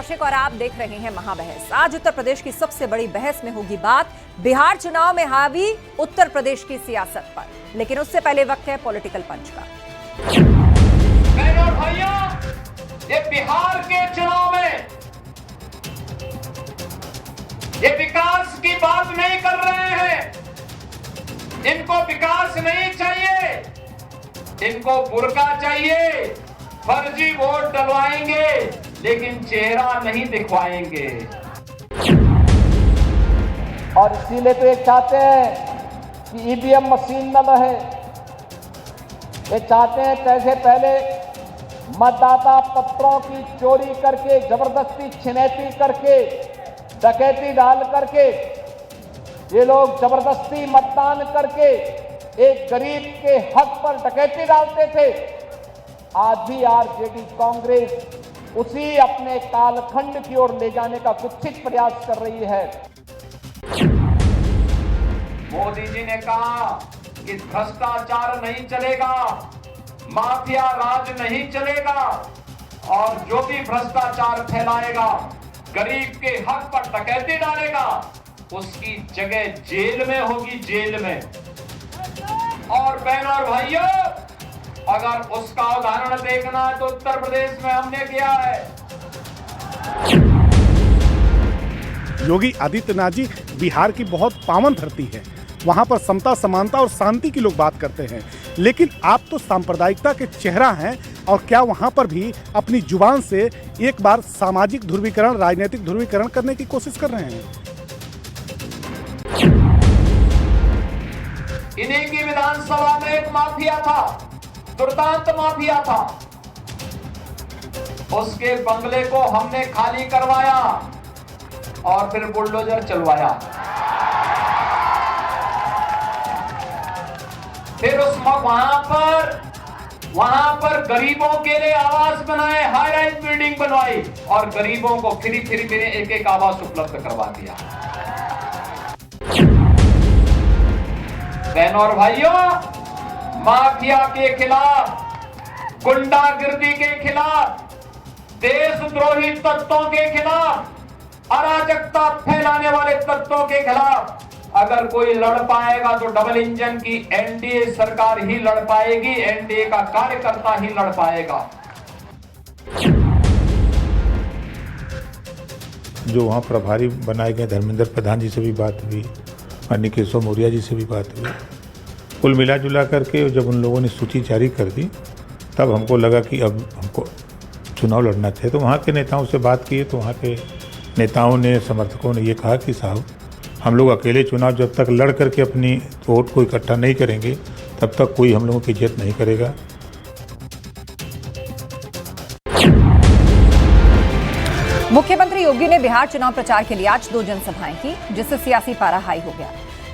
कौशिक और आप देख रहे हैं महाबहस। आज उत्तर प्रदेश की सबसे बड़ी बहस में होगी बात बिहार चुनाव में हावी उत्तर प्रदेश की सियासत पर, लेकिन उससे पहले वक्त है पॉलिटिकल पंच का। बहनों और भाइयों, ये बिहार के चुनाव में ये विकास की बात नहीं कर रहे हैं। इनको विकास नहीं चाहिए, इनको बुर्का चाहिए। फर्जी वोट डलवाएंगे लेकिन चेहरा नहीं दिखवाएंगे। और इसीलिए तो ये चाहते हैं कि ईवीएम मशीन न रहे। ये चाहते हैं कैसे पहले मतदाता पत्रों की चोरी करके, जबरदस्ती छिनैती करके, डकैती डाल करके ये लोग जबरदस्ती मतदान करके एक गरीब के हक पर डकैती डालते थे। आज भी आरजेडी कांग्रेस उसी अपने कालखंड की ओर ले जाने का कुत्सित प्रयास कर रही है। मोदी जी ने कहा कि भ्रष्टाचार नहीं चलेगा, माफिया राज नहीं चलेगा, और जो भी भ्रष्टाचार फैलाएगा, गरीब के हक पर डकैती डालेगा, उसकी जगह जेल में होगी, जेल में। और बहनों और भाइयों, अगर उसका उदाहरण देखना है तो उत्तर प्रदेश में हमने किया है। योगी आदित्यनाथ जी बिहार की बहुत पावन धरती है, वहां पर समता, समानता और शांति की लोग बात करते हैं, लेकिन आप तो सांप्रदायिकता के चेहरा हैं। और क्या वहां पर भी अपनी जुबान से एक बार सामाजिक ध्रुवीकरण, राजनीतिक ध्रुवीकरण करने की कोशिश कर रहे हैं? इन्हीं की विधानसभा में एक माफिया था, दुर्दांत माफिया था। उसके बंगले को हमने खाली करवाया और फिर बुलडोजर चलवाया। फिर उस वहां पर गरीबों के लिए आवास बनाए, हाई राइज बिल्डिंग बनवाई और गरीबों को फ्री एक एक आवास उपलब्ध करवा दिया। बहनों और भाइयों, माफिया के खिलाफ, गुंडागिर्दी के खिलाफ, देशद्रोही तत्वों के खिलाफ, अराजकता फैलाने वाले तत्वों के खिलाफ अगर कोई लड़ पाएगा तो डबल इंजन की एनडीए सरकार ही लड़ पाएगी, एनडीए का कार्यकर्ता ही लड़ पाएगा। जो वहाँ प्रभारी बनाए गए धर्मेंद्र प्रधान जी से भी बात हुई, माननीय केशव मौर्य जी से भी बात हुई। कुल मिला जुला करके जब उन लोगों ने सूची जारी कर दी, तब हमको लगा कि अब हमको चुनाव लड़ना चाहिए। तो वहाँ के नेताओं से बात की तो वहाँ के नेताओं ने, समर्थकों ने ये कहा कि साहब, हम लोग अकेले चुनाव जब तक लड़ करके अपनी वोट को इकट्ठा नहीं करेंगे, तब तक कोई हम लोगों की इज्जत नहीं करेगा। मुख्यमंत्री योगी ने बिहार चुनाव प्रचार के लिए आज 2 जनसभाएं की, जिससे सियासी पारा हाई हो गया।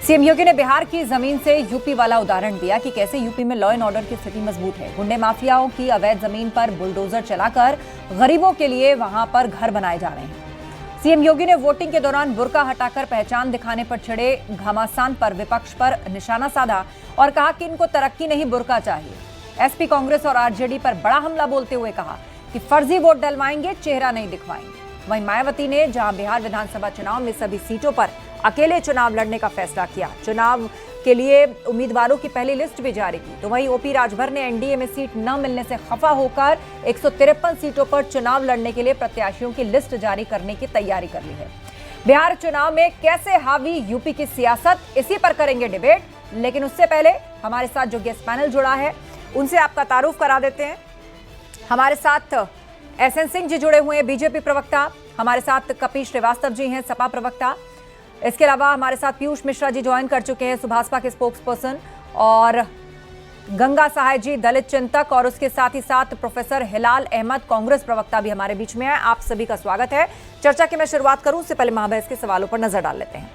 सीएम योगी ने बिहार की जमीन से यूपी वाला उदाहरण दिया कि कैसे यूपी में लॉ एंड ऑर्डर की स्थिति मजबूत है। गुंडे माफियाओं की अवैध जमीन पर बुलडोजर चलाकर गरीबों के लिए वहां पर घर बनाए जा रहे हैं। सीएम योगी ने वोटिंग के दौरान बुर्का हटाकर पहचान दिखाने पर छिड़े घमासान पर विपक्ष पर निशाना साधा और कहा कि इनको तरक्की नहीं, बुर्का चाहिए। एसपी कांग्रेस और आरजेडी पर बड़ा हमला बोलते हुए कहा कि फर्जी वोट डलवाएंगे, चेहरा नहीं दिखवाएंगे। वहीं मायावती ने जहां बिहार विधानसभा चुनाव में सभी सीटों पर अकेले चुनाव लड़ने का फैसला किया, चुनाव के लिए उम्मीदवारों की पहली लिस्ट भी जारी की, तो वहीं ओपी राजभर ने एनडीए में सीट न मिलने से खफा होकर 153 सीटों पर चुनाव लड़ने के लिए प्रत्याशियों की लिस्ट जारी करने की तैयारी कर ली है। बिहार चुनाव में कैसे हावी यूपी की सियासत, इसी पर करेंगे डिबेट, लेकिन उससे पहले हमारे साथ जो गेस्ट पैनल जुड़ा है उनसे आपका तारुफ करा देते हैं। हमारे साथ एसएन सिंह जी जुड़े हुए हैं, बीजेपी प्रवक्ता। हमारे साथ कपिल श्रीवास्तव जी हैं, सपा प्रवक्ता। इसके अलावा हमारे साथ पीयूष मिश्रा जी ज्वाइन कर चुके हैं, सुभाषपा के स्पोक्स पर्सन, और गंगा सहाय जी दलित चिंतक, और उसके साथ ही साथ प्रोफेसर हिलाल अहमद कांग्रेस प्रवक्ता भी हमारे बीच में है। आप सभी का स्वागत है। चर्चा की मैं शुरुआत करूं उससे पहले महाबहस के सवालों पर नजर डाल लेते हैं।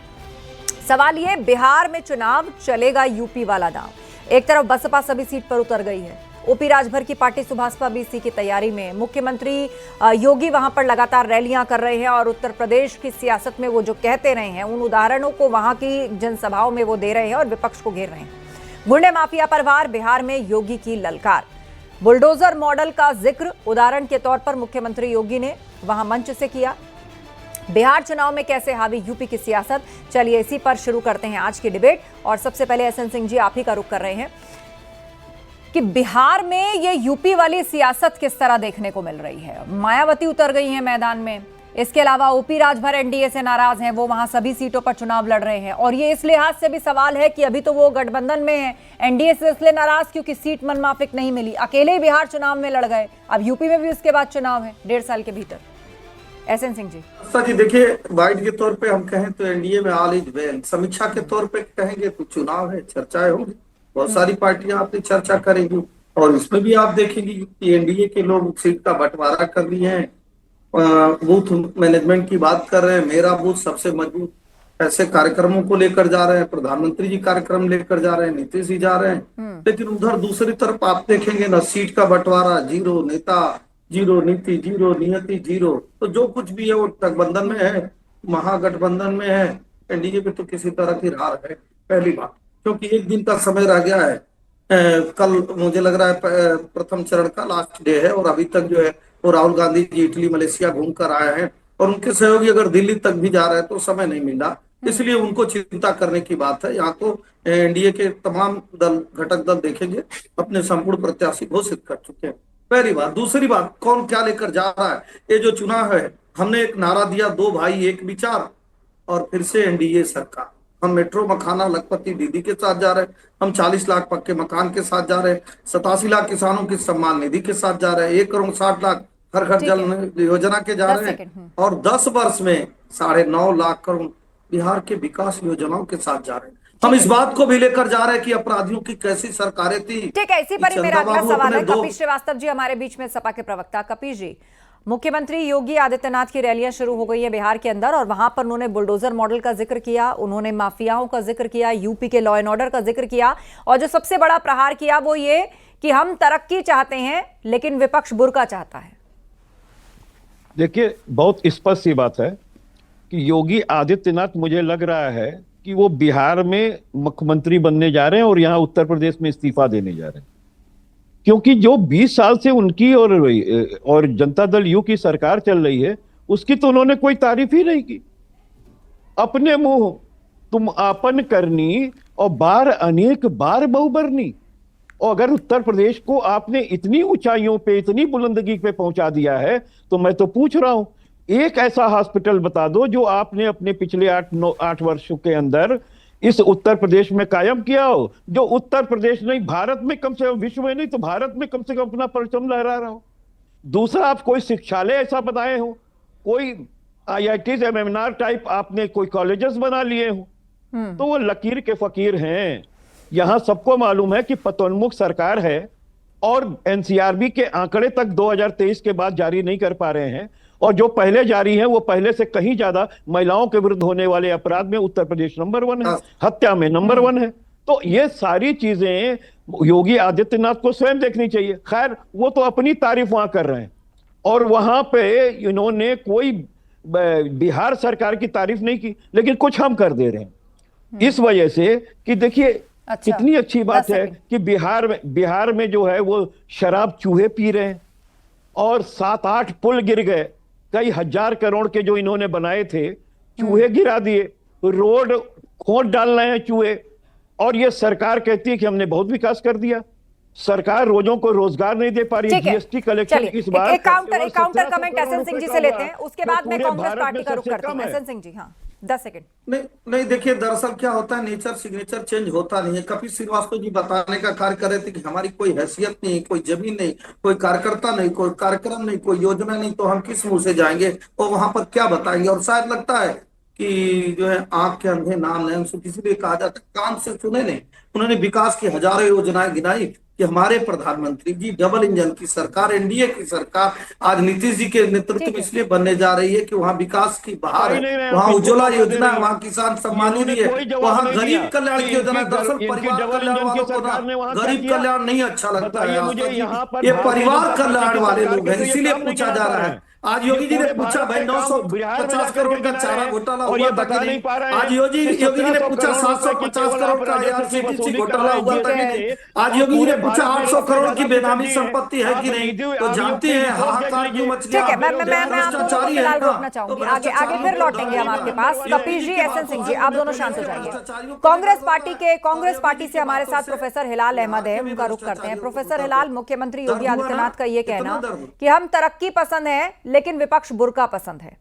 सवाल ये, बिहार में चुनाव चलेगा यूपी वाला दांव। एक तरफ बसपा सभी सीट पर उतर गई है, ओपी राजभर की पार्टी सुभाषपा भी इसी की तैयारी में, मुख्यमंत्री योगी वहां पर लगातार रैलियां कर रहे हैं और उत्तर प्रदेश की सियासत में वो जो कहते रहे हैं उन उदाहरणों को वहां की जनसभाओं में वो दे रहे हैं और विपक्ष को घेर रहे हैं। गुंडे माफिया पर वार, बिहार में योगी की ललकार। बुलडोजर मॉडल का जिक्र उदाहरण के तौर पर मुख्यमंत्री योगी ने वहां मंच से किया। बिहार चुनाव में कैसे हावी यूपी की सियासत, चलिए इसी पर शुरू करते हैं आज की डिबेट। और सबसे पहले एसएन सिंह जी, आप ही का रुख कर रहे हैं कि बिहार में ये यूपी वाली सियासत किस तरह देखने को मिल रही है। मायावती उतर गई हैं मैदान में, इसके अलावा ओपी राजभर एनडीए से नाराज हैं, वो वहां सभी सीटों पर चुनाव लड़ रहे हैं। और ये इस लिहाज से भी सवाल है कि अभी तो वो गठबंधन में है, एनडीए से इसलिए नाराज क्योंकि सीट मनमाफिक नहीं मिली, अकेले ही बिहार चुनाव में लड़ गए। अब यूपी में भी उसके बाद चुनाव है 1.5 साल के भीतर। एसएन सिंह जी। जी देखिए, वाइड के तौर पे हम कहें तो एनडीए में ऑल इज वेल, समीक्षा के तौर पे कहेंगे तो चुनाव है, चर्चाएं होंगी, बहुत सारी पार्टियां अपनी चर्चा करेंगी। और इसमें भी आप देखेंगे कि एनडीए के लोग सीट का बंटवारा कर लिए हैं, बूथ मैनेजमेंट की बात कर रहे हैं, मेरा बूथ सबसे मजबूत, ऐसे कार्यक्रमों को लेकर जा रहे हैं। प्रधानमंत्री जी कार्यक्रम लेकर जा रहे हैं, नीतीश जी जा रहे हैं। लेकिन उधर दूसरी तरफ आप देखेंगे ना, सीट का बंटवारा जीरो, नेता जीरो, नीति जीरो, नियति जीरो। तो जो कुछ भी है वो गठबंधन में है, महागठबंधन में है। एनडीए में तो किसी तरह की हार है, पहली बात, क्योंकि एक दिन का समय रह गया है। कल मुझे लग रहा है प्रथम चरण का लास्ट डे है, और अभी तक जो है वो राहुल गांधी जी इटली मलेशिया घूम कर आए हैं, और उनके सहयोगी अगर दिल्ली तक भी जा रहे हैं तो समय नहीं मिला, इसलिए उनको चिंता करने की बात है। यहाँ तो एनडीए के तमाम दल, घटक दल देखेंगे अपने संपूर्ण प्रत्याशी घोषित कर चुके हैं, पहली बात। दूसरी बात, कौन क्या लेकर जा रहा है। ये जो चुनाव है, हमने एक नारा दिया, 2 भाई 1 विचार, और फिर से एनडीए सरकार। हम मेट्रो मखाना लखपति दीदी के साथ जा रहे हैं, हम 40 लाख पक्के मकान के साथ जा रहे हैं, 87 लाख किसानों की सम्मान निधि के साथ जा रहे हैं, 1 करोड़ 60 लाख हर घर जल योजना के जा रहे हैं, और 10 वर्ष में 9.5 लाख करोड़ बिहार के विकास योजनाओं के साथ जा रहे हैं। हम इस बात को भी लेकर जा रहे हैं कि अपराधियों की कैसी सरकारें थी। ठीक है, इसी पर ही मेरा अगला सवाल है। कपिश श्रीवास्तव जी हमारे बीच में, सपा के प्रवक्ता। कपिश जी, मुख्यमंत्री योगी आदित्यनाथ की रैलियां शुरू हो गई है बिहार के अंदर, और वहां पर उन्होंने बुलडोजर मॉडल का जिक्र किया, उन्होंने माफियाओं का जिक्र किया, यूपी के लॉ एंड ऑर्डर का जिक्र किया, और जो सबसे बड़ा प्रहार किया वो ये कि हम तरक्की चाहते हैं लेकिन विपक्ष बुर्का चाहता है। देखिए, बहुत स्पष्ट सी बात है कि योगी आदित्यनाथ, मुझे लग रहा है कि वो बिहार में मुख्यमंत्री बनने जा रहे हैं और यहाँ उत्तर प्रदेश में इस्तीफा देने जा रहे हैं, क्योंकि जो 20 साल से उनकी और जनता दल यू की सरकार चल रही है, उसकी तो उन्होंने कोई तारीफ ही नहीं की। अपने मुंह तुम आपन करनी और बार अनेक बार बहुबरनी। और अगर उत्तर प्रदेश को आपने इतनी ऊंचाइयों पे, इतनी बुलंदगी पे पहुंचा दिया है, तो मैं तो पूछ रहा हूं, एक ऐसा हॉस्पिटल बता दो जो आपने अपने पिछले 8 वर्षों के अंदर इस उत्तर प्रदेश में कायम किया हो, जो उत्तर प्रदेश नहीं भारत में, कम से कम विश्व में नहीं तो भारत में कम से कम अपना परचम लहरा रहा हो। दूसरा, आप कोई शिक्षालय ऐसा बनाए हो, कोई IIT MMR टाइप आपने कोई कॉलेजेस बना लिए हो, तो वो लकीर के फकीर हैं। यहां सबको मालूम है कि पतोन्मुख सरकार है, और NCRB के आंकड़े तक 2023 के बाद जारी नहीं कर पा रहे हैं, और जो पहले जारी है वो पहले से कहीं ज्यादा महिलाओं के विरुद्ध होने वाले अपराध में उत्तर प्रदेश नंबर 1 है, हत्या में नंबर 1 है। तो ये सारी चीजें योगी आदित्यनाथ को स्वयं देखनी चाहिए। खैर, वो तो अपनी तारीफ वहां कर रहे हैं, और वहां पे इन्होंने कोई बिहार सरकार की तारीफ नहीं की, लेकिन कुछ हम कर दे रहे हैं इस वजह से कि देखिए, कितनी अच्छी बात है कि बिहार में जो है वो शराब चूहे पी रहे हैं, और 7-8 पुल गिर गए, कई हजार करोड़ के जो इन्होंने बनाए थे चूहे गिरा दिए, रोड खोद डाल रहे हैं चूहे, और ये सरकार कहती है कि हमने बहुत विकास कर दिया। सरकार रोजों को रोजगार नहीं दे पा रही। जीएसटी कलेक्शन इस बार एक counter comment SN Singh ji से लेते हैं, उसके बाद मैं कांग्रेस पार्टी का रुख करती हूं। एसएन सिंह जी, हाँ 10 सेकंड। नहीं देखिए, दरअसल क्या होता है, नेचर सिग्नेचर चेंज होता नहीं है। कपिल श्रीवास्तव जी बताने का कार्य कर रहे थे कि हमारी कोई हैसियत नहीं, कोई जमीन नहीं, कोई कार्यकर्ता नहीं, कोई कार्यक्रम नहीं, कोई योजना नहीं, तो हम किस मुंह से जाएंगे और वहां पर क्या बताएंगे। और शायद लगता है कि जो है आंख के अंधे नाम लें, इसलिए कहा जाता है कान से सुने नहीं। उन्होंने विकास की हजारों योजनाएं गिनाई कि हमारे प्रधानमंत्री जी, डबल इंजन की सरकार, एनडीए की सरकार आज नीतीश जी के नेतृत्व में इसलिए बनने जा रही है कि वहाँ विकास की बहार है, वहाँ उज्ज्वला योजना है, वहाँ किसान सम्मान निधि है, वहाँ गरीब कल्याण की योजना। दरअसल परिवार कल्याण वालों को ना गरीब कल्याण नहीं अच्छा लगता है। ये परिवार कल्याण वाले लोग हैं, इसीलिए पूछा जा रहा है आज योगी जी ने पूछा भाई 950 करोड़ का चारा घोटाला हुआ था कि नहीं? आज योगी जी ने पूछा 750 करोड़ का आईआरसीटीसी घोटाला हुआ था कि नहीं? आज योगी जी ने पूछा 800 करोड़ की बेनामी संपत्ति है कि नहीं? तो जानते हैं हाहाकार क्यों मच गया? ठीक है, मैं आपको फिलहाल रोकना चाहूंगी, आगे फिर लौटेंगे हम आपके पास। कपिल जी, एसएन सिंह जी, आप दोनों शांत हो जाइए। कांग्रेस पार्टी से हमारे साथ प्रोफेसर हिलाल अहमद है, उनका रुख करते हैं। प्रोफेसर हिलाल, मुख्यमंत्री योगी आदित्यनाथ का ये कहना कि हम तरक्की पसंद है लेकिन विपक्ष बुर्का पसंद है।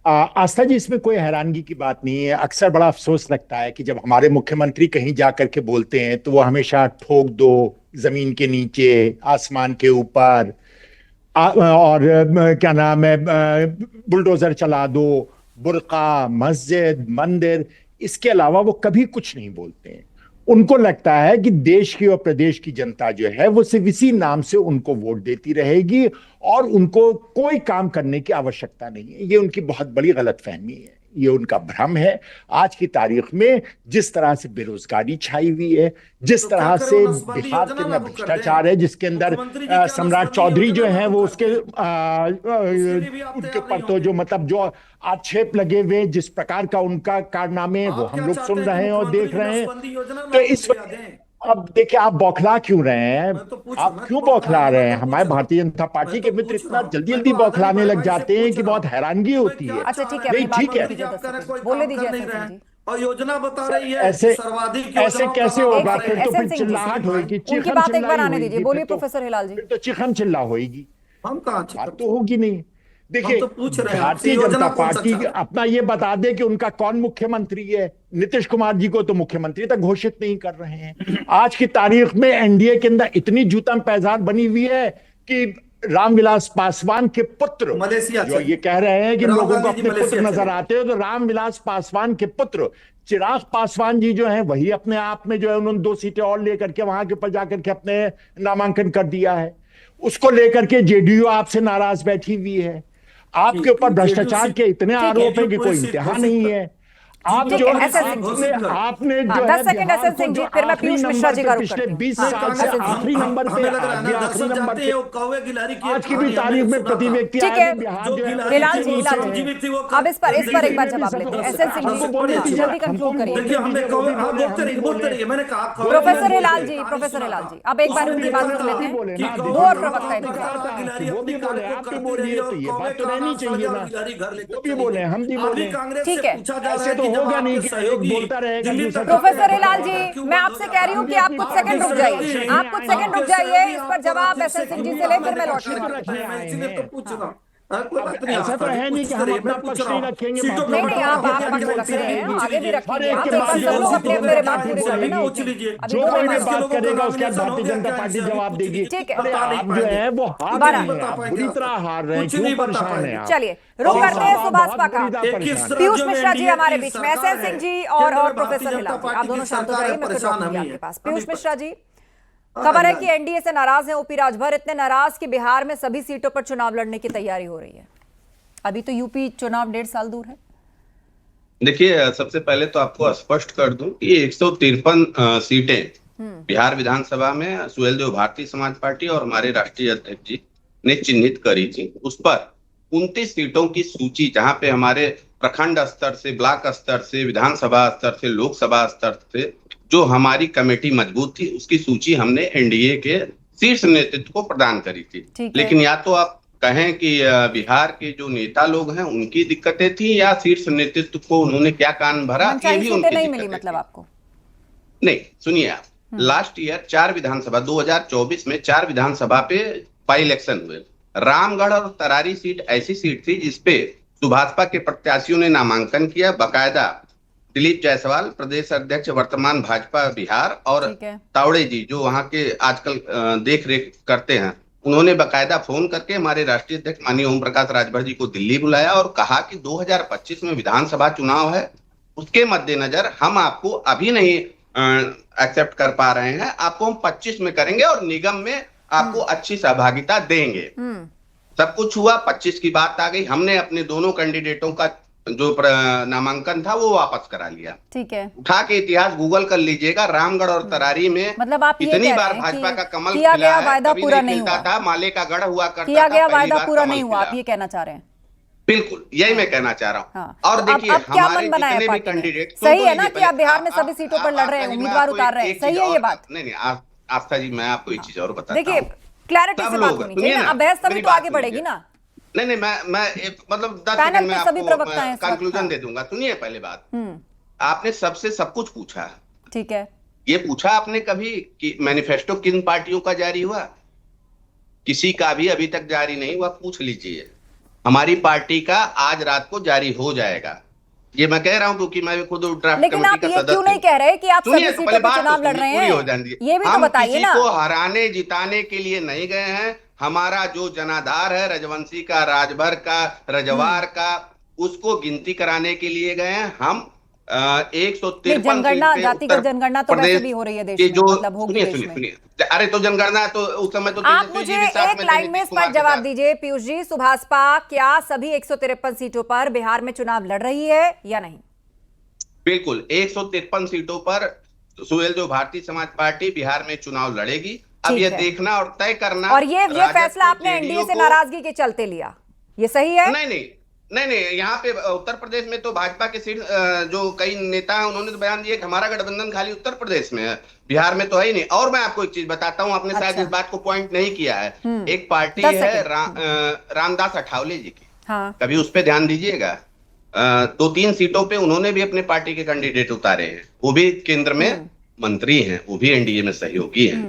आस्था जी, इसमें कोई हैरानगी की बात नहीं है। अक्सर बड़ा अफसोस लगता है कि जब हमारे मुख्यमंत्री कहीं जा करके बोलते हैं तो वो हमेशा ठोक दो, जमीन के नीचे, आसमान के ऊपर, और क्या नाम है, बुलडोजर चला दो, बुर्का, मस्जिद, मंदिर, इसके अलावा वो कभी कुछ नहीं बोलते हैं। उनको लगता है कि देश की और प्रदेश की जनता जो है वो सिर्फ इसी नाम से उनको वोट देती रहेगी और उनको कोई काम करने की आवश्यकता नहीं है। ये उनकी बहुत बड़ी गलतफहमी है, ये उनका भ्रम है। आज की तारीख में जिस तरह से बेरोजगारी छाई हुई है, जिस तरह से बिहार के अंदर भ्रष्टाचार है, जिसके अंदर सम्राट चौधरी जो है वो उसके ऊपर तो जो मतलब जो आक्षेप लगे हुए, जिस प्रकार का उनका कारनामे वो हम लोग सुन रहे हैं और देख रहे हैं। तो इस अब देखिए, आप बौखला क्यों रहे हैं? आप क्यों बौखला रहे हैं? हमारे भारतीय जनता पार्टी के मित्र इतना जल्दी जल्दी बौखलाने लग जाते हैं कि बहुत हैरानगी होती है। अच्छा, ठीक है, नहीं, ठीक है, बोले दीजिए। और योजना बता रही है ऐसे कैसे होगा? फिर तो एसएन फिर सिंह जी, चिल्लाहट होगी, उनकी बात एक बार आने दीजिए। बोलिए प्रोफेसर हिलाल जी। फिर तो चिखम चिल्ला होगी, हम कहाँ बात तो होगी नहीं। देखिए, तो पूछ रहे हैं भारतीय जनता पार्टी अपना ये बता दे कि उनका कौन मुख्यमंत्री है। नीतीश कुमार जी को तो मुख्यमंत्री तक घोषित नहीं कर रहे हैं। आज की तारीख में एनडीए के अंदर इतनी जूतम पैजान बनी हुई है कि रामविलास पासवान के पुत्र मलेशिया जो ये कह रहे हैं कि लोगों को अपने पुत्र नजर आते हैं, तो रामविलास पासवान के पुत्र चिराग पासवान जी जो हैं वही अपने आप में जो है उन्होंने 2 सीटें और लेकर के वहां के ऊपर जाकर के अपने नामांकन कर दिया है। उसको लेकर के जेडीयू आपसे नाराज बैठी हुई है। आपके ऊपर भ्रष्टाचार के इतने आरोप है कि कोई इंतहा नहीं है। आप जो आपने जो 10 सेकंड एसएन सिंह जी, फिर मैं पीयूष मिश्रा जी का रुख पिछले 20 साल से आखिरी नंबर पे आज की भी तारीख में प्रति व्यक्ति ठीक है। हिलाल जी, अब इस पर एक बार जवाब लेते हैं। एसएन सिंह जी, जल्दी कंक्लूड करिए। प्रोफेसर हिलाल जी, अब एक बार उनकी बात सुन लेते हैं। वो और प्रवक्ता ठीक है, होगा नहीं कि एक बोलता रहेगा दूसरा। प्रोफेसर हिलाल जी, मैं आपसे कह रही हूँ कि आप कुछ सेकंड रुक जाइए। इस पर जवाब एसएन सिंह जी से ले, फिर मैं लौटूंगी। ऐसा तो है नहीं कि हम अपना पक्ष नहीं रखेंगे। नहीं, आप पक्ष रख रहे हैं, आगे भी रखेंगे। आप एक बार सब लोग अपने बात पूरी कर लेना। जो कोई भी बात करेगा उसके बाद भारतीय जनता पार्टी जवाब देगी। ठीक है, आप जो है वो बुरी तरह हार रहे हैं, क्यों परेशान हैं आप? चलिए, रुक करते हैं सुभाषपा का। पीयूष मिश्रा जी हमारे बीच में, एसएन सिंह जी और प्रोफेसर हिलाल, आप दोनों शांत हो जाइए, मैं फिर लौटूंगी आपके पास। पीयूष मिश्रा जी, खबर है कि एनडीए से नाराज हैं ओपी राजभर, इतने नाराज कि बिहार में सभी सीटों पर चुनाव लड़ने की तैयारी हो रही है। अभी तो यूपी चुनाव 1.5 साल दूर है। देखिए, सबसे पहले तो आपको स्पष्ट कर दूं कि 153 सीटें बिहार विधानसभा में सुहेलदेव भारतीय समाज पार्टी और हमारे राष्ट्रीय अध्यक्ष जी ने चिन्हित करी थी। उस पर 29 सीटों की सूची, जहां पे हमारे प्रखंड स्तर से, ब्लॉक स्तर से, विधानसभा स्तर से, लोकसभा स्तर से जो हमारी कमेटी मजबूत थी, उसकी सूची हमने एनडीए के शीर्ष नेतृत्व को प्रदान करी थी। लेकिन या तो आप कहें कि बिहार के जो नेता लोग हैं उनकी दिक्कतें थी, या शीर्ष नेतृत्व को उन्होंने क्या कान भरा, ये भी उनकी नहीं मिली। मतलब आपको नहीं, सुनिए आप, लास्ट ईयर 4 विधानसभा 2024 में 4 विधानसभा पे बाई इलेक्शन हुए। रामगढ़ और तरारी सीट ऐसी सीट थी जिसपे सुभाषपा के प्रत्याशियों ने नामांकन किया। बकायदा दिलीप जायसवाल, प्रदेश अध्यक्ष वर्तमान भाजपा बिहार, और तावड़े जी जो वहां के आजकल देख रेख करते हैं, उन्होंने बकायदा फोन करके हमारे राष्ट्रीय अध्यक्ष माननीय ओम प्रकाश राजभर जी को दिल्ली बुलाया और कहा कि 2025 में विधानसभा चुनाव है, उसके मद्देनजर हम आपको अभी नहीं एक्सेप्ट कर पा रहे हैं, आपको हम 25 में करेंगे और निगम में आपको अच्छी सहभागिता देंगे। सब कुछ हुआ, 25 की बात आ गई। हमने अपने दोनों कैंडिडेटों का नामांकन था वो वापस करा लिया। ठीक है, उठा के इतिहास गूगल कर लीजिएगा, रामगढ़ और तरारी में मतलब आप ये इतनी कह बार रहे हैं भाजपा कि का कमल किया खिला गया है, वायदा कभी पूरा नहीं नहीं खिलता हुआ, था, माले का गढ़ हुआ करता किया था, गया पहली वायदा बार पूरा कमल नहीं हुआ, खिला। आप ये कहना चाह रहे हैं? बिल्कुल यही मैं कहना चाह रहा हूँ। हाँ, और तो देखिए अब क्या हमारे मन बनाया जितने भी पार्टी ने? कैंडिडेट, सही है ना कि आप बिहार में सभी सीटों पर लड़ रहे हैं, उम्मीदवार उतार रहे हैं, सही है ये बात? नहीं, आस्था जी मैं आपको एक चीज और बताता देखिए, हूँ। क्लैरिटी सब से बात लोग होनी सुनिए चाहिए ना, ना, अब बहस तभी मेरी तो बात आगे बढ़ेगी सुनिए। ना। नहीं, मैं मतलब 10 पैनल सेकंड में पे सभी प्रवक्ता हैं आपको इस वक्त, कंक्लूजन हाँ। दे दूंगा। सुनिए पहले बात, आपने सबसे सब कुछ पूछा, ठीक है, ये पूछा आपने कभी कि मैनिफेस्टो किन पार्टियों का जारी हुआ? किसी का भी अभी तक जारी नहीं हुआ, पूछ लीजिए। हमारी पार्टी का आज रात को जारी हो जाएगा, ये मैं कह रहा हूं क्योंकि मैं खुद ड्राफ्ट लेकिन आप कमेटी का ये सदस्य क्यों नहीं कह रहे कि आप सभी सुनिए तो सीटों पहले पे बात चुनाव तो लड़ सुनिए, रहे पूरी हो हैं, जाने दीजिए। ये भी तो हम बताइए किसी ना। को हराने जिताने के लिए नहीं गए हैं। हमारा जो जनाधार है रजवंशी का, राजभर का, रजवार का, उसको गिनती कराने के लिए गए हैं। हम 153 जनगणना, सीट पे जातिगत उत्तर जनगणना तो वैसे प्रदेश भी हो रही है देश के में, जो मतलब होगी सुनिए देश सुनिए में। सुनिए, अरे तो जनगणना तो उस समय तो आप तेजस्वी मुझे जी भी साथ एक में थे, लाइन में नीतीश इस कुमार पर के जवाब साथ। दीजिए पीयूष जी, सुभाषपा क्या सभी 153 सीटों पर बिहार में चुनाव लड़ रही है या नहीं? बिल्कुल 153 सीटों पर सुहेल जो भारतीय समाज पार्टी बिहार में चुनाव लड़ेगी। अब ठीक ये है। देखना और तय करना, और ये राजद फैसला को, आपने एनडीए जेडीयू से को- नाराजगी के चलते लिया, ये सही है? नहीं, यहाँ पे उत्तर प्रदेश में तो भाजपा के सीट जो कई नेता हैं उन्होंने तो बयान दिए कि हमारा गठबंधन खाली उत्तर प्रदेश में है, बिहार में तो है ही नहीं। और मैं आपको एक चीज बताता हूँ, आपने शायद अच्छा। इस बात को पॉइंट नहीं किया है। एक पार्टी 10 है सेकंड। रामदास अठावले जी की, हाँ, कभी उस पर ध्यान दीजिएगा। 2-3 सीटों पे उन्होंने भी अपने पार्टी के कैंडिडेट उतारे हैं, वो भी केंद्र में मंत्री हैं, वो भी एनडीए में सहयोगी हैं।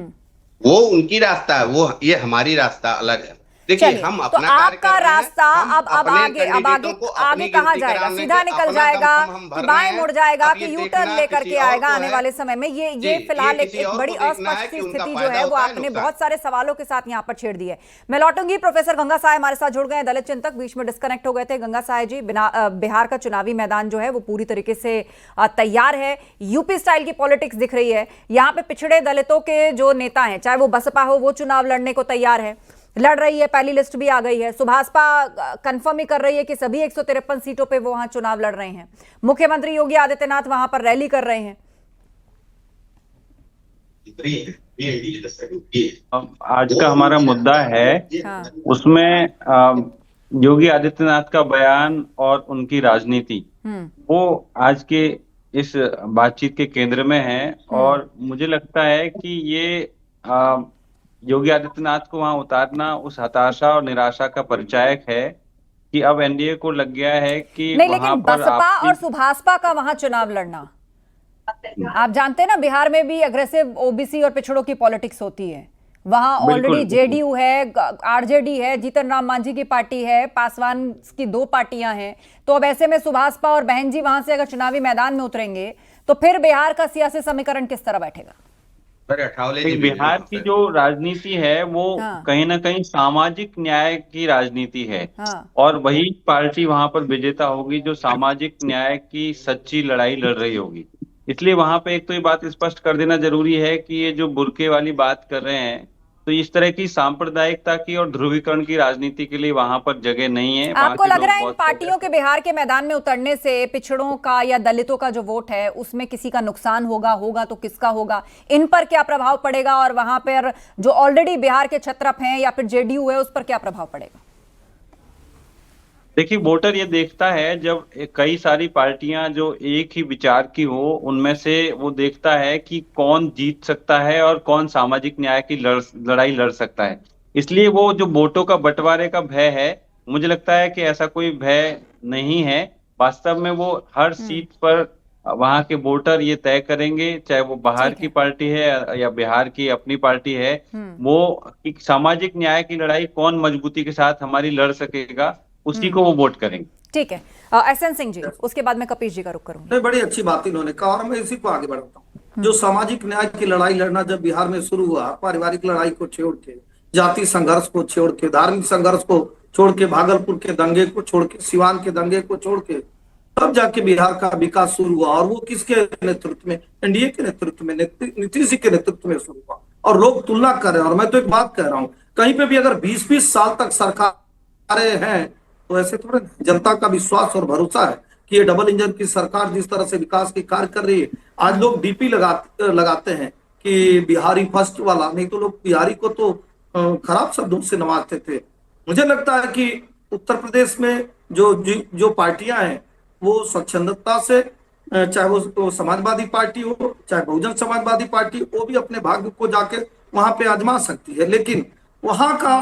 वो उनकी रास्ता है, वो ये हमारी रास्ता अलग है। देखिए चलिए, हम तो अपना कार्य आपका कर रहे हैं, रास्ता हम अब अपने आगे कैंडिडेटों को अपनी कहाँ गिनती जाएगा? कराने सीधा के निकल अपना जाएगा दम हम भर कि रहे बाएं हैं। मुड़ जाएगा अब कि ये यू देखना टर्न लेकर किसी के और आएगा को आने है। वाले समय में? ये जी, फिलहाल किसी एक और बड़ी को देखना है अस्पष्ट कि सी उनका स्थिति जो फायदा है वो होता है, आपने नुकसान। बहुत सारे सवालों के साथ यहाँ पर छेड़ दी है। मैं लौटूंगी, प्रोफेसर गंगा साय हमारे साथ जुड़ गए हैं, दलित चिंतक, बीच में डिस्कनेक्ट हो गए थे। गंगा साय जी, बिहार का चुनावी मैदान जो है वो पूरी तरीके से तैयार है, यूपी स्टाइल की पॉलिटिक्स दिख रही है। यहाँ पे पिछड़े दलितों के जो नेता हैं, चाहे वो बसपा हो, वो चुनाव लड़ने को तैयार है, लड़ रही है, पहली लिस्ट भी आ गई है। सुभाषपा कंफर्म ही कर रही है कि सभी 153 सीटों पे वो वहां चुनाव लड़ रहे हैं। मुख्यमंत्री योगी आदित्यनाथ वहां पर रैली कर रहे हैं। आज का हमारा मुद्दा है, हाँ, उसमें योगी आदित्यनाथ का बयान और उनकी राजनीति वो आज के इस बातचीत के केंद्र में है। और मुझे लगता है कि ये योगी आदित्यनाथ को वहां उतारना उस हताशा और निराशा का परिचायक है कि अब एनडीए को लग गया है कि नहीं, वहां लेकिन पर बसपा और सुभाषपा का वहां चुनाव लड़ना, आप जानते हैं ना, बिहार में भी अग्रेसिव ओबीसी और पिछड़ों की पॉलिटिक्स होती है। वहां ऑलरेडी जेडीयू है, आरजेडी है, जीतन राम मांझी की पार्टी है, पासवान की 2 पार्टियां हैं। तो अब ऐसे में सुभाषपा और बहन जी वहां से अगर चुनावी मैदान में उतरेंगे तो फिर बिहार का सियासी समीकरण किस तरह बैठेगा? बिहार की जो राजनीति है वो कहीं ना कहीं सामाजिक न्याय की राजनीति है। और वही पार्टी वहां पर विजेता होगी जो सामाजिक न्याय की सच्ची लड़ाई लड़ रही होगी। इसलिए वहां पे एक तो ये बात स्पष्ट कर देना जरूरी है कि ये जो बुर्के वाली बात कर रहे हैं, तो इस तरह की सांप्रदायिकता की और ध्रुवीकरण की राजनीति के लिए वहां पर जगह नहीं है। आपको लग रहा है इन पार्टियों के बिहार के मैदान में उतरने से पिछड़ों का या दलितों का जो वोट है उसमें किसी का नुकसान होगा तो किसका होगा? इन पर क्या प्रभाव पड़ेगा और वहां पर जो ऑलरेडी बिहार के छत्रप हैं या फिर जेडीयू है उस पर क्या प्रभाव पड़ेगा? देखिए, वोटर ये देखता है जब कई सारी पार्टियां जो एक ही विचार की हो, उनमें से वो देखता है कि कौन जीत सकता है और कौन सामाजिक न्याय की लड़ाई लड़ सकता है। इसलिए वो जो वोटों का बंटवारे का भय है, मुझे लगता है कि ऐसा कोई भय नहीं है। वास्तव में वो हर सीट पर वहां के वोटर ये तय करेंगे, चाहे वो बाहर की पार्टी है या बिहार की अपनी पार्टी है, वो सामाजिक न्याय की लड़ाई कौन मजबूती के साथ हमारी लड़ सकेगा, उसी को वो वोट करेंगे। ठीक है, एसएन सिंह जी, उसके बाद मैं कपीश जी का रुख करूंगी। बड़ी अच्छी बात इन्होंने कहा और मैं इसी को आगे बढ़ाता हूँ। जो सामाजिक न्याय की लड़ाई लड़ना जब बिहार में शुरू हुआ, पारिवारिक लड़ाई को छोड़ के, जाति संघर्ष को छोड़ के, धार्मिक संघर्ष को छोड़ के, भागलपुर के दंगे को छोड़ के, सिवान के दंगे को छोड़ के, तब जाके बिहार का विकास शुरू हुआ। और वो किसके नेतृत्व में? एनडीए के नेतृत्व में, नीतीश जी के नेतृत्व में शुरू हुआ। और लोग तुलना कर रहे हैं। और मैं तो एक बात कह रहा हूँ, कहीं पे भी अगर 20-20 साल तक सरकारें हैं तो ऐसे थोड़े जनता का विश्वास और भरोसा है कि ये डबल इंजन की सरकार जिस तरह से विकास की कार्य कर रही है। आज लोग डीपी लगाते हैं कि बिहारी फर्स्ट वाला, नहीं तो लोग बिहारी को तो खराब शब्दों से नवाजते थे। मुझे लगता है कि उत्तर प्रदेश में जो पार्टियां हैं वो स्वच्छंदता से, चाहे वो समाजवादी पार्टी हो चाहे बहुजन समाजवादी पार्टी, वो भी अपने भाग्य को जाके वहां पे आजमा सकती है। लेकिन वहां का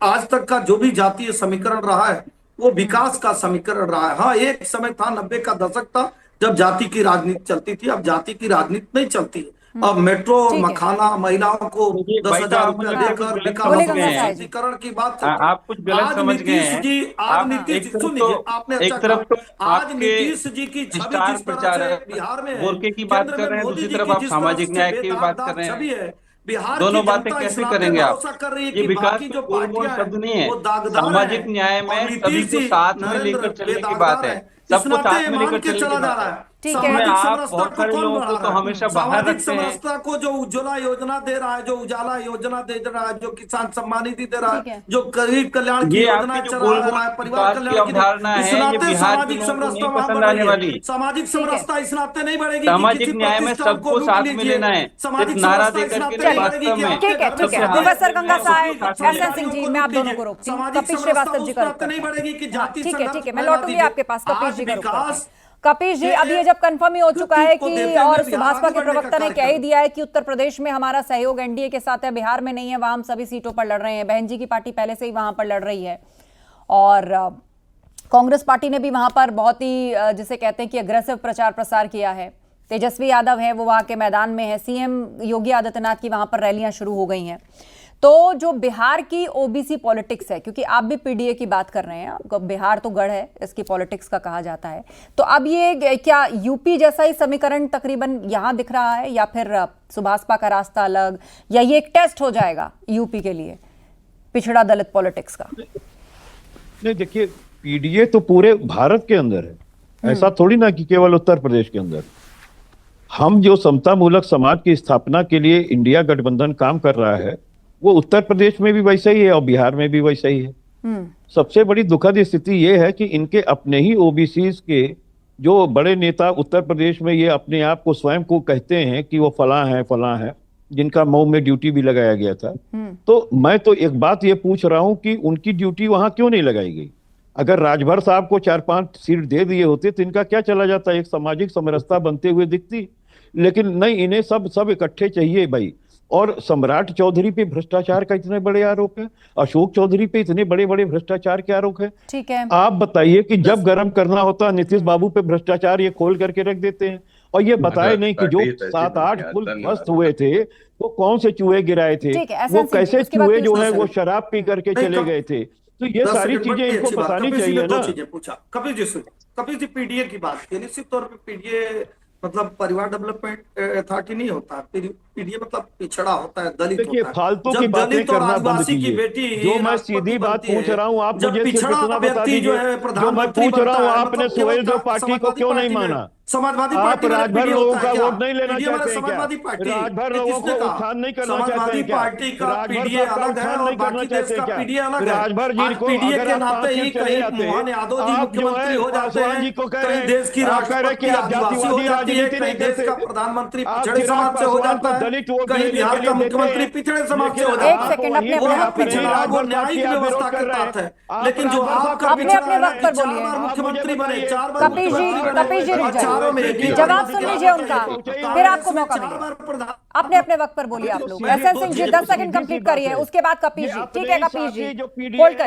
आज तक का जो भी जातीय समीकरण रहा है वो विकास का समीकरण रहा है। हाँ, एक समय था 90 का दशक था जब जाति की राजनीति चलती थी, अब जाति की राजनीति नहीं चलती है। अब मेट्रो मखाना महिलाओं को 10,000 रुपया देकर विकासीकरण की बात आप कुछ गलत समझ गए हैं। जी आज नीतीश सुनिए, आपने एक तरफ तो आज नीतीश जी की छवि जिस तरह से बिहार में गोरखे की बात कर रहे हैं, दूसरी तरफ आप सामाजिक न्याय की बात कर रहे हैं। बिहार दोनों बातें कैसे करेंगे आप? ये विकास जो कोई शब्द नहीं है। सामाजिक न्याय में सभी को साथ में लेकर चलने की बात है, सबको साथ में लेकर चलने की बात है। ठीक है, आप बहुत सारे लोगों को तो हमेशा बाहर रखते हैं। समरसता को जो उज्ज्वला योजना दे रहा है, जो उजाला योजना दे रहा है, जो किसान सम्मान निधि दे रहा है, जो गरीब कल्याण की योजना चला रहा है, परिवार कल्याण की अवधारणा है, ये बिहार की समरसता पसंद आने वाली। सामाजिक समरसता इस नाते नहीं बढ़ेगी। सामाजिक न्याय में सबको साथ में लेना है, सिर्फ नारा देकर के वास्तव में। ठीक है प्रोफेसर गंगा साहब, एसएन सिंह जी, मैं आप दोनों को रोकती हूँ। कपिल श्रीवास्तव जी का नहीं बढ़ेगी कि जाति। ठीक है, मैं लौटूंगी आपके पास। कपिल जी का कपिल जी, अब ये जब कंफर्म ही हो चुका है कि, और भाजपा के प्रवक्ता ने कह ही दिया है कि उत्तर प्रदेश में हमारा सहयोग एनडीए के साथ है, बिहार में नहीं है, वहां हम सभी सीटों पर लड़ रहे हैं। बहन जी की पार्टी पहले से ही वहां पर लड़ रही है और कांग्रेस पार्टी ने भी वहां पर बहुत ही जिसे कहते हैं कि अग्रेसिव प्रचार प्रसार किया है। तेजस्वी यादव है, वो वहां के मैदान में है। सीएम योगी आदित्यनाथ की वहां पर रैलियां शुरू हो गई हैं। तो जो बिहार की ओबीसी पॉलिटिक्स है, क्योंकि आप भी पीडीए की बात कर रहे हैं, बिहार तो गढ़ है, इसकी पॉलिटिक्स का कहा जाता है, तो अब ये क्या यूपी जैसा ही समीकरण तकरीबन यहां दिख रहा है, या फिर सुभाषपा का रास्ता अलग, या ये एक टेस्ट हो जाएगा यूपी के लिए पिछड़ा दलित पॉलिटिक्स का? नहीं, देखिए, पीडीए तो पूरे भारत के अंदर है, ऐसा थोड़ी ना कि केवल उत्तर प्रदेश के अंदर। हम जो समता मूलक समाज की स्थापना के लिए इंडिया गठबंधन काम कर रहा है, वो उत्तर प्रदेश में भी वैसा ही है और बिहार में भी वैसा ही है। सबसे बड़ी दुखद स्थिति ये है कि इनके अपने ही ओबीसी के जो बड़े नेता उत्तर प्रदेश में ये अपने आप को स्वयं को कहते हैं कि वो फलां है, जिनका मऊ में ड्यूटी भी लगाया गया था। तो मैं तो एक बात ये पूछ रहा हूं कि उनकी ड्यूटी वहां क्यों नहीं लगाई गई? अगर राजभर साहब को 4-5 सीट दे दिए होते तो इनका क्या चला जाता, एक सामाजिक समरसता बनते हुए दिखती। लेकिन नहीं, इन्हें सब इकट्ठे चाहिए भाई। और सम्राट चौधरी पे भ्रष्टाचार का इतने बड़े आरोप है, अशोक चौधरी पे इतने बड़े बड़े भ्रष्टाचार के आरोप है। ठीक है, आप बताइए कि जब गर्म करना होता नीतीश बाबू पे भ्रष्टाचार ये खोल करके रख देते हैं, और ये बताए नहीं कि जो 7-8 पुल ध्वस्त हुए थे वो कौन से चूहे गिराए थे, वो कैसे चूहे जो है वो शराब पी करके चले गए थे। तो ये सारी चीजें इनको बतानी चाहिए ना। कपिल जी पीडीए की बात की, निश्चित तौर पर पीडीए मतलब परिवार डेवलपमेंट अथॉरिटी नहीं होता, पीडीए मतलब पिछड़ा होता है, दलित होता है। फालतू की बातें करना बंद कीजिए। जो मैं सीधी बात पूछ रहा हूँ, आप मुझे सिर्फ इतना बता दीजिए, जो मैं पूछ रहा हूँ, आपने सुहेल देव पार्टी को क्यों नहीं माना? समाजवादी आप पार्टी राजभर लोगों का वोट नहीं लेना पीडीए चाहते हैं समाजवादी क्या? पार्टी राजभर लोगों को उत्थान नहीं करना चाहते समाजवादी हैं क्या? पार्टी का राजभर पीडीए साहब का अलग है उत्थान और नहीं करना बाकी देश चाहते का क्या? पीडीए अलग है। राजभर जी को पीडीए अगर के आप नाते ही 5 सीट चले कहीं जाते मोहन यादव जी आप जो मुख्यमंत्री है हो जाते पासवान जी को हैं, कह कहीं रहे देश की हैं, आप कह रहे हैं कि राष्ट्रपति आप आदिवासी हो जातिवादी जाती है, राजनीति कहीं नहीं देश का करते। प्रधानमंत्री आप पिछड़े समाज से हो जाता है, दलित वोट कहीं देने बिहार के का लिए मुख्यमंत्री देते हैं। पिछड़े समाज से हो लेकिन जाता एक है। सेकंड, अपने वो अपने पिछड़ा वो न्यायिक व्यवस्था के तहत है, लेकिन जो आपका अपने अपने वक्त पर बोलिए। 4 बार मुख्यमंत्री बने, 4 बार कपिल जी रुक चारों में जाइए, जवाब सुन लीजिए उनका, फिर आपको मौका मिलेगा। अपने अपने वक्त पर बोलिए आप लोग। SN Singh ji 10 second complete करिए, उसके बाद कपिल जी। ठीक है कपिल जी, होल्ड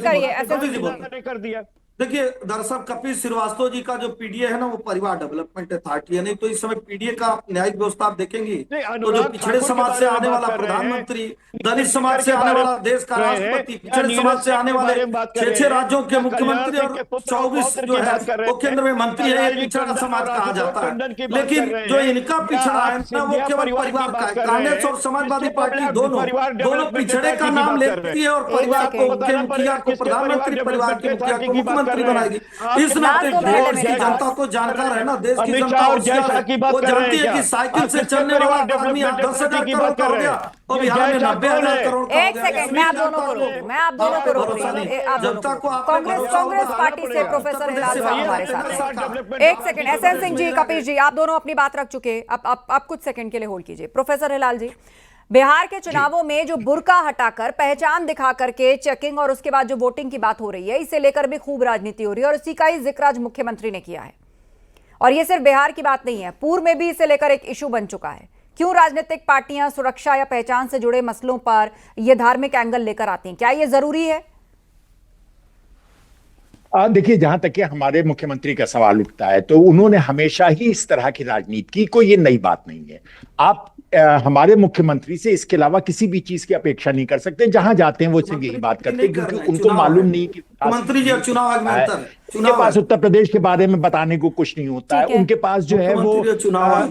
करिए एसएन सिंह जी कर दिया। देखिए दरअसल कपिल श्रीवास्तव जी का जो पीडीए है ना, वो परिवार डेवलपमेंट अथॉरिटी है। नहीं तो इस समय पीडीए का न्यायिक व्यवस्था आप देखेंगे तो जो पिछड़े समाज से आने वाला प्रधानमंत्री, दलित समाज से आने वाला देश का राष्ट्रपति, पिछड़े समाज से आने वाले 6 राज्यों के मुख्यमंत्री और 24 जो है वो केंद्र में मंत्री है, ये पिछड़ा समाज कहा जाता है। लेकिन जो इनका पिछड़ा है ना, वो केवल परिवार का है। कांग्रेस और समाजवादी पार्टी दोनों पिछड़े का नाम लेती है और परिवार को, मुखिया को प्रधानमंत्री, परिवार के मुखिया को मुख्यमंत्री मुख्यमंत्री बनाएगी। इस नाते देश की जनता को जानकार है ना, देश की जनता होशियार है, वो जानती है कि साइकिल से चलने वाला आदमी 10,000 करोड़ का हो गया और बिहार में 90,000 करोड़ का हो गया। एक सेकंड, मैं आप दोनों को रोक रही हूँ। जनता को कांग्रेस पार्टी से प्रोफेसर हिलाल साहब हमारे साथ हैं। एक सेकंड, एसएन सिंह जी, कपिश जी, आप दोनों अपनी बात रख चुके, आप कुछ सेकंड के लिए होल्ड कीजिए। प्रोफेसर हिलाल जी, बिहार के चुनावों में जो बुर्का हटाकर पहचान दिखा करके चेकिंग और उसके बाद जो वोटिंग की बात हो रही है, इसे लेकर भी खूब राजनीति हो रही है और इसी का ही जिक्र आज मुख्यमंत्री ने किया है। और ये सिर्फ बिहार की बात नहीं है, पूर्व में भी इसे लेकर एक इशू बन चुका है। क्यों राजनीतिक पार्टियां सुरक्षा या पहचान से जुड़े मसलों पर यह धार्मिक एंगल लेकर आती हैं? क्या यह जरूरी है? देखिए, जहां तक कि हमारे मुख्यमंत्री का सवाल उठता है तो उन्होंने हमेशा ही इस तरह की राजनीति की, कोई ये नई बात नहीं है। आप हमारे मुख्यमंत्री से इसके अलावा किसी भी चीज की अपेक्षा नहीं कर सकते। जहां जाते हैं वो सिर्फ यही बात करते हैं, क्योंकि उनको मालूम नहीं कि मंत्री जी चुनाव उनके पास उत्तर प्रदेश के बारे में बताने को कुछ नहीं होता है। उनके पास जो है वो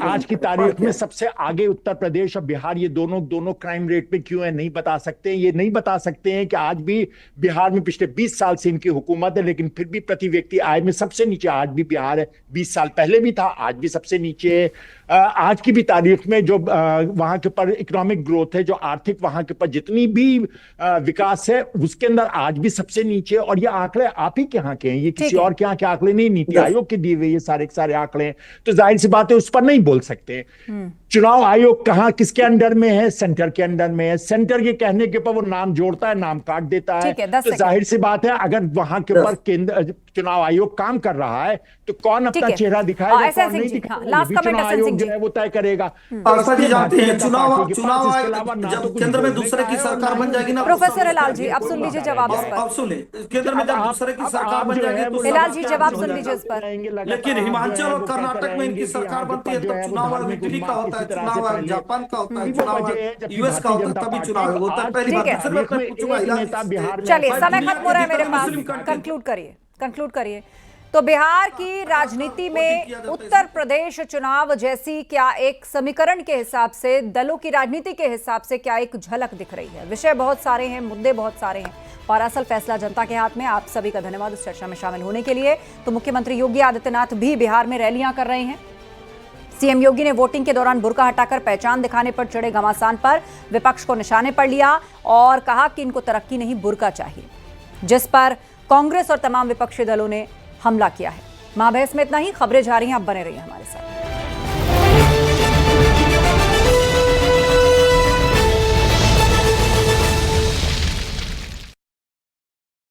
आज की तारीख में सबसे आगे उत्तर प्रदेश और बिहार, ये दोनों क्राइम रेट पे क्यों है नहीं बता सकते। ये नहीं बता सकते हैं कि आज भी बिहार में पिछले 20 साल से इनकी हुकूमत है, लेकिन फिर भी प्रति व्यक्ति आय में सबसे नीचे आज भी बिहार है। 20 साल पहले भी था, आज भी सबसे नीचे है। आज की भी तारीख में जो वहां के ऊपर इकोनॉमिक ग्रोथ है, जो आर्थिक वहां के ऊपर जितनी भी विकास है, उसके अंदर आज भी सबसे नीचे। और ये आंकड़े आप ही के यहाँ के हैं, ये किसी और के यहाँ के आंकड़े नहीं, नीति आयोग के दिए हुए ये सारे के सारे आंकड़े हैं। तो जाहिर सी बात है उस पर नहीं बोल सकते। चुनाव आयोग कहाँ किसके अंडर में है? सेंटर के अंडर में है। सेंटर के कहने के ऊपर वो नाम जोड़ता है, नाम काट देता है। तो जाहिर सी बात है अगर वहां के ऊपर केंद्र चुनाव आयोग काम कर रहा है तो कौन अपना चेहरा दिखाएगा, कौन नहीं दिखाएगा, चुनाव आयोग जो है वो तय करेगा। जानते हैं चुनाव जब केंद्र में दूसरे की सरकार बन जाएगी ना। प्रोफेसर हिलाल जी, आप सुन लीजिए जवाब इस पर। अब सुन ले, केंद्र में जब दूसरे की सरकार बन जाएगी तो हिलाल जी जवाब सुन लीजिए इस पर। लेकिन हिमाचल और कर्नाटक में इनकी सरकार बनती है तो चुनाव आयोग इटली का होता है, चुनाव आयोग जापान का होता है, चुनाव आयोग यूएस का होता है, तभी चुनाव होता है। पहली बात। चलिए, समय खत्म हो रहा है मेरे पास, कंक्लूड करिए। तो बिहार की राजनीति में उत्तर प्रदेश चुनाव जैसी क्या एक समीकरण के हिसाब से, दलों की राजनीति के हिसाब से क्या एक झलक दिख रही है? विषय बहुत सारे हैं, मुद्दे बहुत सारे हैं और असल फैसला जनता के हाथ में। आप सभी का धन्यवाद इस चर्चा में शामिल होने के लिए। तो मुख्यमंत्री योगी आदित्यनाथ भी बिहार में रैलियां कर रहे हैं। सीएम योगी ने वोटिंग के दौरान बुर्का हटाकर पहचान दिखाने पर चढ़े घमासान पर विपक्ष को निशाने पर लिया और कहा कि इनको तरक्की नहीं बुर्का चाहिए, जिस पर कांग्रेस और तमाम विपक्षी दलों ने हमला किया है। महाबहस में इतना ही। खबरें जारी हैं, आप बने रहिए हमारे साथ।